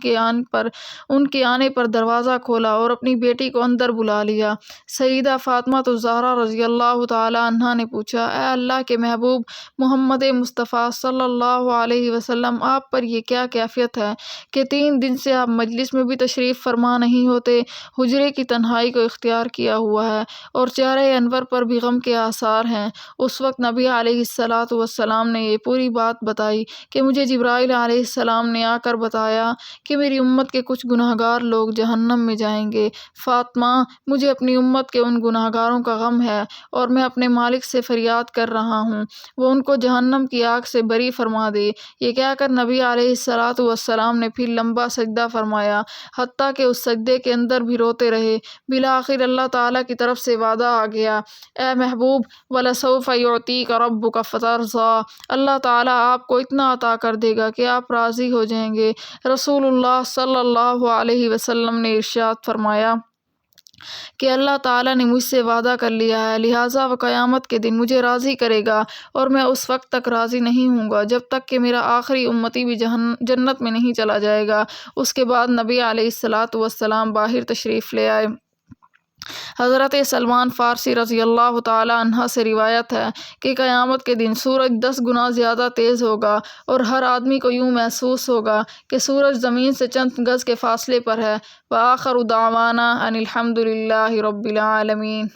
کے آنے پر دروازہ کھولا اور اپنی بیٹی کو اندر بلا لیا۔ سیدہ فاطمہ الزہرا رضی اللہ تعالیٰ عنہا نے پوچھا، اے اللہ کے محبوب محمد مصطفیٰ صلی اللہ علیہ وسلم، آپ پر یہ کیا کیفیت ہے کہ 3 دن سے آپ مجلس میں بھی تشریف فرما نہیں ہوتے، حجرے کی تنہائی کو اختیار کیا ہوا ہے اور چہرہ انور پر بھی غم کے آثار ہیں۔ اس وقت نبی علیہ السلام نے یہ پوری بات بتائی کہ مجھے جبرائیل علیہ السلام نے آ کر بتایا کہ میری امت کے کچھ گناہ گار لوگ جہنم میں جائیں گے۔ فاطمہ، مجھے اپنی امت کے ان گناہ گاروں کا غم ہے اور میں اپنے مالک سے فریاد کر رہا ہوں وہ ان کو جہنم کی آگ سے بری فرما دے۔ یہ کہہ کر نبی علیہ السلام نے پھر لمبا سجدہ فرمایا، حتیٰ کہ اس سجدے کے اندر بھی روتے رہے۔ بالآخر اللہ تعالیٰ کی طرف سے وعدہ آ گیا، اے محبوب، وَلَسَوْفَ يُعْطِيكَ رَبُّكَ فَتَرْضَىٰ، اللہ تعالیٰ آپ کو اتنا عطا کر دے گا کہ آپ راضی ہو جائیں گے۔ رسول اللہ صلی اللہ علیہ وسلم نے ارشاد فرمایا کہ اللہ تعالیٰ نے مجھ سے وعدہ کر لیا ہے، لہٰذا وہ قیامت کے دن مجھے راضی کرے گا اور میں اس وقت تک راضی نہیں ہوں گا جب تک کہ میرا آخری امتی بھی جنت میں نہیں چلا جائے گا۔ اس کے بعد نبی علیہ السلام باہر تشریف لے آئے۔ حضرت سلمان فارسی رضی اللہ تعالیٰ عنہ سے روایت ہے کہ قیامت کے دن سورج 10 گنا زیادہ تیز ہوگا اور ہر آدمی کو یوں محسوس ہوگا کہ سورج زمین سے چند گز کے فاصلے پر ہے۔ وآخر دعوانا ان الحمد للہ رب العالمین۔